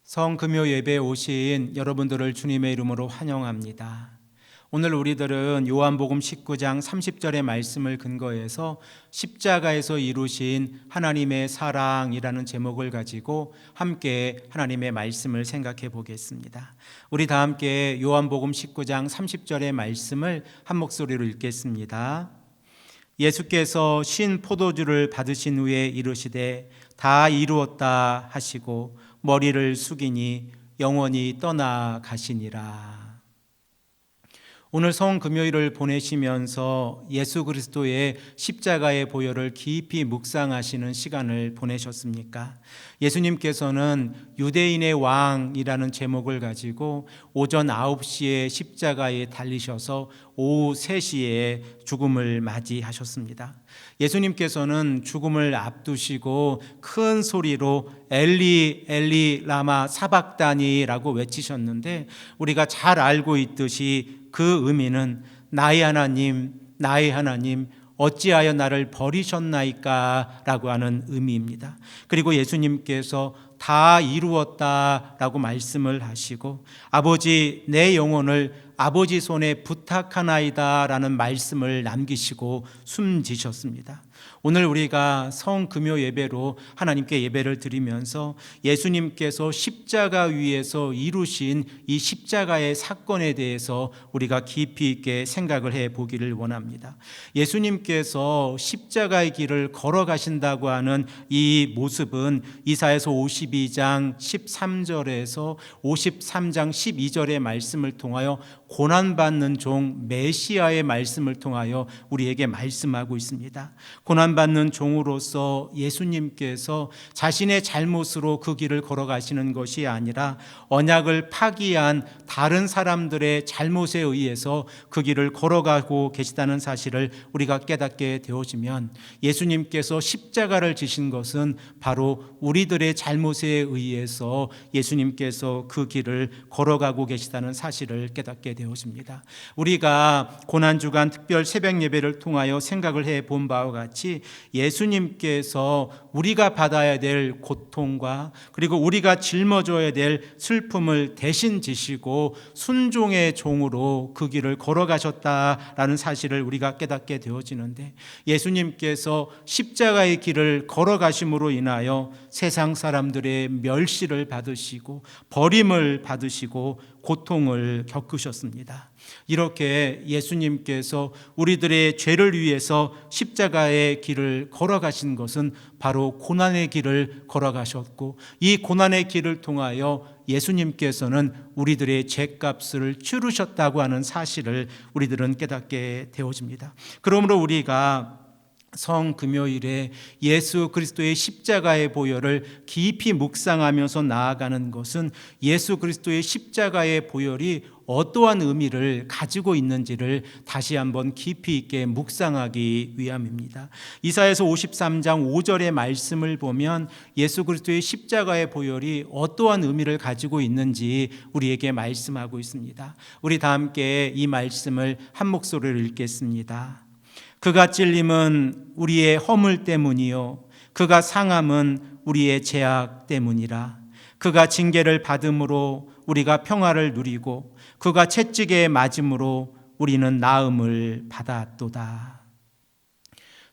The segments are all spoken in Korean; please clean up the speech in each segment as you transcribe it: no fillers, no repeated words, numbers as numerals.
성금요 예배에 오신 여러분들을 주님의 이름으로 환영합니다. 오늘 우리들은 요한복음 19장 30절의 말씀을 근거해서 십자가에서 이루신 하나님의 사랑이라는 제목을 가지고 함께 하나님의 말씀을 생각해 보겠습니다. 우리 다 함께 요한복음 19장 30절의 말씀을 한 목소리로 읽겠습니다. 예수께서 신 포도주를 받으신 후에 이르시되 다 이루었다 하시고 머리를 숙이니 영원히 떠나가시니라. 오늘 성금요일을 보내시면서 예수 그리스도의 십자가의 보혈을 깊이 묵상하시는 시간을 보내셨습니까? 예수님께서는 유대인의 왕이라는 제목을 가지고 오전 9시에 십자가에 달리셔서 오후 3시에 죽음을 맞이하셨습니다. 예수님께서는 죽음을 앞두시고 큰 소리로 엘리 엘리 라마 사박다니라고 외치셨는데, 우리가 잘 알고 있듯이 그 의미는 나의 하나님 어찌하여 나를 버리셨나이까 라고 하는 의미입니다. 그리고 예수님께서 다 이루었다라고 말씀을 하시고 아버지 내 영혼을 아버지 손에 부탁하나이다 라는 말씀을 남기시고 숨지셨습니다. 오늘 우리가 성금요 예배로 하나님께 예배를 드리면서 예수님께서 십자가 위에서 이루신 이 십자가의 사건에 대해서 우리가 깊이 있게 생각을 해 보기를 원합니다. 예수님께서 십자가의 길을 걸어가신다고 하는 이 모습은 이사야서 52장 13절에서 53장 12절의 말씀을 통하여 고난받는 종 메시아의 말씀을 통하여 우리에게 말씀하고 있습니다. 고난받는 종으로서 예수님께서 자신의 잘못으로 그 길을 걸어가시는 것이 아니라 언약을 파기한 다른 사람들의 잘못에 의해서 그 길을 걸어가고 계시다는 사실을 우리가 깨닫게 되어지면, 예수님께서 십자가를 지신 것은 바로 우리들의 잘못에 의해서 예수님께서 그 길을 걸어가고 계시다는 사실을 깨닫게 되어집니다. 우리가 고난주간 특별 새벽 예배를 통하여 생각을 해본 바와 같이 예수님께서 우리가 받아야 될 고통과 그리고 우리가 짊어져야 될 슬픔을 대신 지시고 순종의 종으로 그 길을 걸어가셨다라는 사실을 우리가 깨닫게 되어지는데, 예수님께서 십자가의 길을 걸어가심으로 인하여 세상 사람들의 멸시를 받으시고 버림을 받으시고 고통을 겪으셨습니다. 이렇게 예수님께서 우리들의 죄를 위해서 십자가의 길을 걸어가신 것은 바로 고난의 길을 걸어가셨고, 이 고난의 길을 통하여 예수님께서는 우리들의 죄값을 치르셨다고 하는 사실을 우리들은 깨닫게 되어집니다. 그러므로 우리가 성금요일에 예수 그리스도의 십자가의 보혈을 깊이 묵상하면서 나아가는 것은 예수 그리스도의 십자가의 보혈이 어떠한 의미를 가지고 있는지를 다시 한번 깊이 있게 묵상하기 위함입니다. 이사야서 53장 5절의 말씀을 보면 예수 그리스도의 십자가의 보혈이 어떠한 의미를 가지고 있는지 우리에게 말씀하고 있습니다. 우리 다 함께 이 말씀을 한 목소리로 읽겠습니다. 그가 찔림은 우리의 허물 때문이요 그가 상함은 우리의 죄악 때문이라. 그가 징계를 받음으로 우리가 평화를 누리고 그가 채찍에 맞음으로 우리는 나음을 받았도다.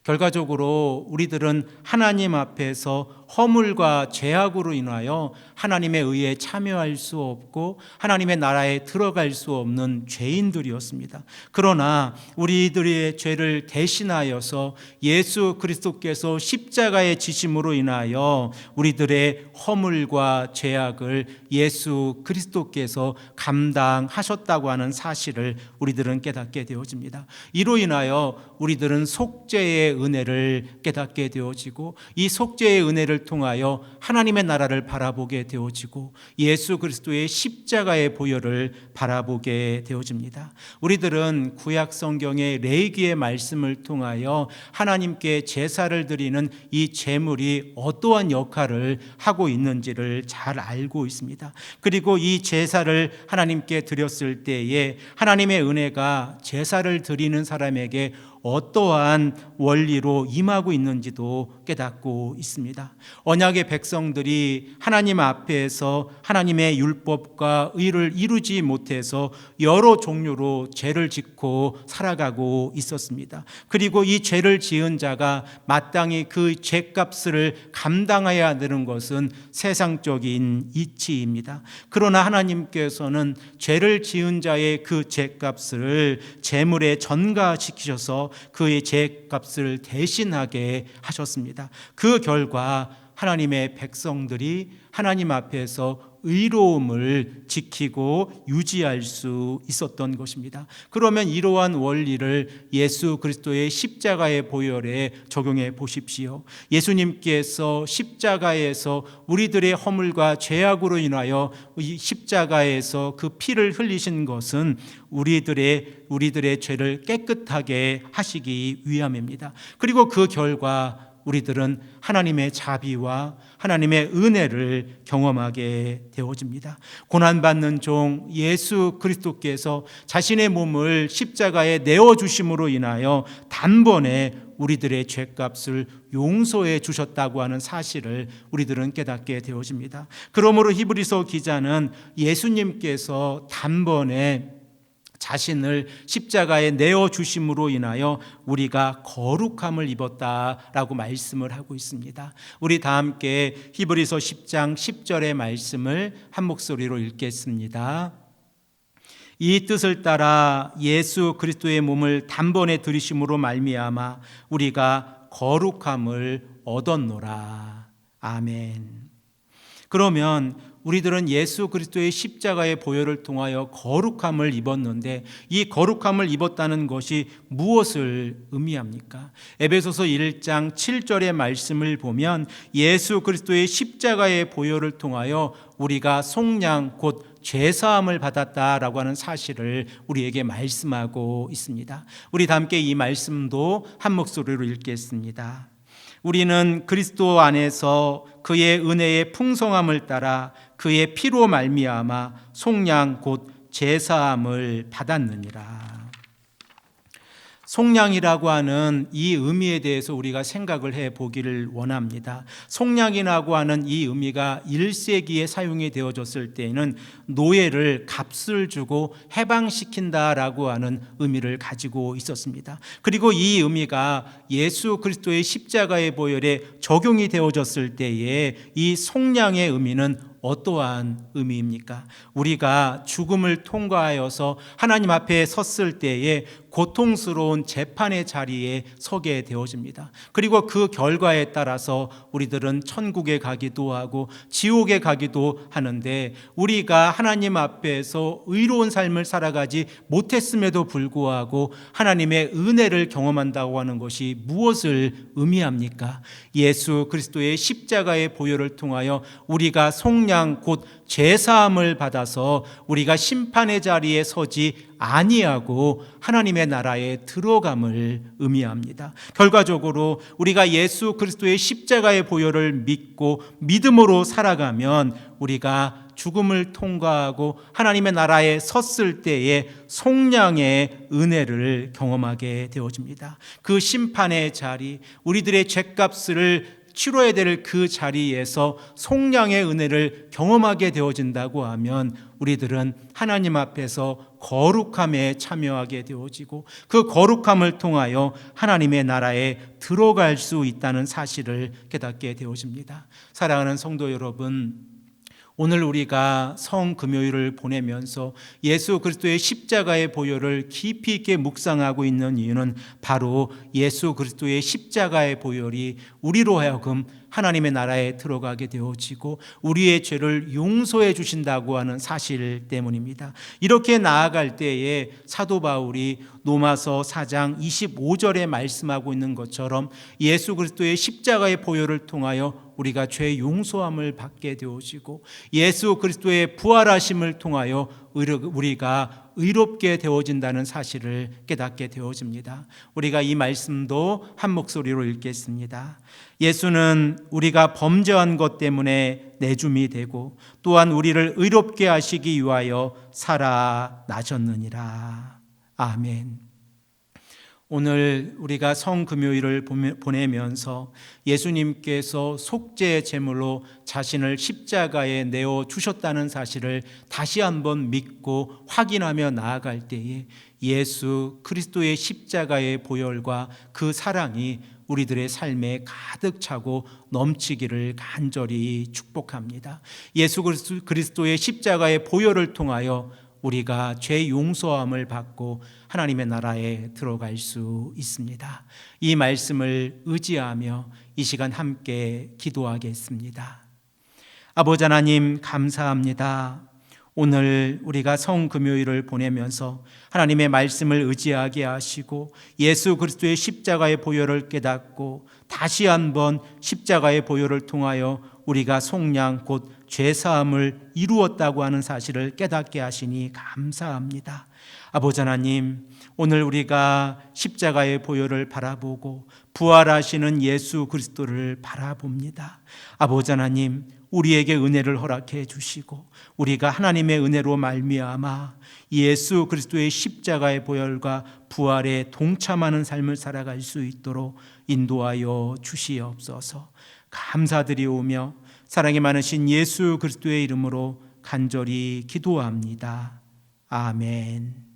결과적으로 우리들은 하나님 앞에서 허물과 죄악으로 인하여 하나님의 의에 참여할 수 없고 하나님의 나라에 들어갈 수 없는 죄인들이었습니다. 그러나 우리들의 죄를 대신하여서 예수 그리스도께서 십자가의 지심으로 인하여 우리들의 허물과 죄악을 예수 그리스도께서 감당하셨다고 하는 사실을 우리들은 깨닫게 되어집니다. 이로 인하여 우리들은 속죄의 은혜를 깨닫게 되어지고, 이 속죄의 은혜를 통하여 하나님의 나라를 바라보게 되어지고 예수 그리스도의 십자가의 보혈을 바라보게 되어집니다. 우리들은 구약 성경의 레위기의 말씀을 통하여 하나님께 제사를 드리는 이 제물이 어떠한 역할을 하고 있는지를 잘 알고 있습니다. 그리고 이 제사를 하나님께 드렸을 때에 하나님의 은혜가 제사를 드리는 사람에게 어떠한 원리로 임하고 있는지도 깨닫고 있습니다. 언약의 백성들이 하나님 앞에서 하나님의 율법과 의를 이루지 못해서 여러 종류로 죄를 짓고 살아가고 있었습니다. 그리고 이 죄를 지은 자가 마땅히 그 죄값을 감당해야 되는 것은 세상적인 이치입니다. 그러나 하나님께서는 죄를 지은 자의 그 죄값을 제물에 전가시키셔서 그의 죄값을 대신하게 하셨습니다. 그 결과 하나님의 백성들이 하나님 앞에서 의로움을 지키고 유지할 수 있었던 것입니다. 그러면 이러한 원리를 예수 그리스도의 십자가의 보혈에 적용해 보십시오. 예수님께서 십자가에서 우리들의 허물과 죄악으로 인하여 이 십자가에서 그 피를 흘리신 것은 우리들의 죄를 깨끗하게 하시기 위함입니다. 그리고 그 결과 우리들은 하나님의 자비와 하나님의 은혜를 경험하게 되어집니다. 고난받는 종 예수 그리스도께서 자신의 몸을 십자가에 내어주심으로 인하여 단번에 우리들의 죄값을 용서해 주셨다고 하는 사실을 우리들은 깨닫게 되어집니다. 그러므로 히브리서 기자는 예수님께서 단번에 자신을 십자가에 내어주심으로 인하여 우리가 거룩함을 입었다라고 말씀을 하고 있습니다. 우리 다 함께 히브리서 10장 10절의 말씀을 한 목소리로 읽겠습니다. 이 뜻을 따라 예수 그리스도의 몸을 단번에 들이심으로 말미암아 우리가 거룩함을 얻었노라. 아멘. 그러면 우리들은 예수 그리스도의 십자가의 보혈을 통하여 거룩함을 입었는데 이 거룩함을 입었다는 것이 무엇을 의미합니까? 에베소서 1장 7절의 말씀을 보면 예수 그리스도의 십자가의 보혈을 통하여 우리가 속량 곧 죄사함을 받았다라고 하는 사실을 우리에게 말씀하고 있습니다. 우리 다 함께 이 말씀도 한 목소리로 읽겠습니다. 우리는 그리스도 안에서 그의 은혜의 풍성함을 따라 그의 피로 말미암아 속량 곧 제사함을 받았느니라. 속량이라고 하는 이 의미에 대해서 우리가 생각을 해 보기를 원합니다. 속량이라고 하는 이 의미가 1세기에 사용이 되어졌을 때에는 노예를 값을 주고 해방시킨다라고 하는 의미를 가지고 있었습니다. 그리고 이 의미가 예수 그리스도의 십자가의 보혈에 적용이 되어졌을 때에 이 속량의 의미는 어떠한 의미입니까? 우리가 죽음을 통과하여서 하나님 앞에 섰을 때에 고통스러운 재판의 자리에 서게 되어집니다. 그리고 그 결과에 따라서 우리들은 천국에 가기도 하고 지옥에 가기도 하는데 우리가 하나님 앞에서 의로운 삶을 살아가지 못했음에도 불구하고 하나님의 은혜를 경험한다고 하는 것이 무엇을 의미합니까? 예수 그리스도의 십자가의 보혈을 통하여 우리가 속량 곧 죄사함을 받아서 우리가 심판의 자리에 서지 아니하고 하나님의 나라에 들어감을 의미합니다. 결과적으로 우리가 예수 그리스도의 십자가의 보혈을 믿고 믿음으로 살아가면 우리가 죽음을 통과하고 하나님의 나라에 섰을 때에 속량의 은혜를 경험하게 되어집니다. 그 심판의 자리, 우리들의 죄값을 치러야 될 그 자리에서 속량의 은혜를 경험하게 되어진다고 하면 우리들은 하나님 앞에서 거룩함에 참여하게 되어지고 그 거룩함을 통하여 하나님의 나라에 들어갈 수 있다는 사실을 깨닫게 되어집니다. 사랑하는 성도 여러분, 오늘 우리가 성금요일을 보내면서 예수 그리스도의 십자가의 보혈을 깊이 있게 묵상하고 있는 이유는 바로 예수 그리스도의 십자가의 보혈이 우리로 하여금 하나님의 나라에 들어가게 되어지고 우리의 죄를 용서해 주신다고 하는 사실 때문입니다. 이렇게 나아갈 때에 사도 바울이 로마서 4장 25절에 말씀하고 있는 것처럼 예수 그리스도의 십자가의 보혈을 통하여 우리가 죄 용서함을 받게 되어지고 예수 그리스도의 부활하심을 통하여 우리가 의롭게 되어진다는 사실을 깨닫게 되어집니다. 우리가 이 말씀도 한 목소리로 읽겠습니다. 예수는 우리가 범죄한 것 때문에 내줌이 되고 또한 우리를 의롭게 하시기 위하여 살아나셨느니라. 아멘. 오늘 우리가 성금요일을 보내면서 예수님께서 속죄 제물로 자신을 십자가에 내어 주셨다는 사실을 다시 한번 믿고 확인하며 나아갈 때에 예수 그리스도의 십자가의 보혈과 그 사랑이 우리들의 삶에 가득 차고 넘치기를 간절히 축복합니다. 예수 그리스도의 십자가의 보혈을 통하여 우리가 죄 용서함을 받고 하나님의 나라에 들어갈 수 있습니다. 이 말씀을 의지하며 이 시간 함께 기도하겠습니다. 아버지 하나님, 감사합니다. 오늘 우리가 성금요일을 보내면서 하나님의 말씀을 의지하게 하시고 예수 그리스도의 십자가의 보혈을 깨닫고 다시 한번 십자가의 보혈을 통하여 우리가 속량 곧 죄사함을 이루었다고 하는 사실을 깨닫게 하시니 감사합니다. 아버지 하나님, 오늘 우리가 십자가의 보혈을 바라보고 부활하시는 예수 그리스도를 바라봅니다. 아버지 하나님, 우리에게 은혜를 허락해 주시고 우리가 하나님의 은혜로 말미암아 예수 그리스도의 십자가의 보혈과 부활에 동참하는 삶을 살아갈 수 있도록 인도하여 주시옵소서. 감사드리오며 사랑이 많으신 예수 그리스도의 이름으로 간절히 기도합니다. 아멘.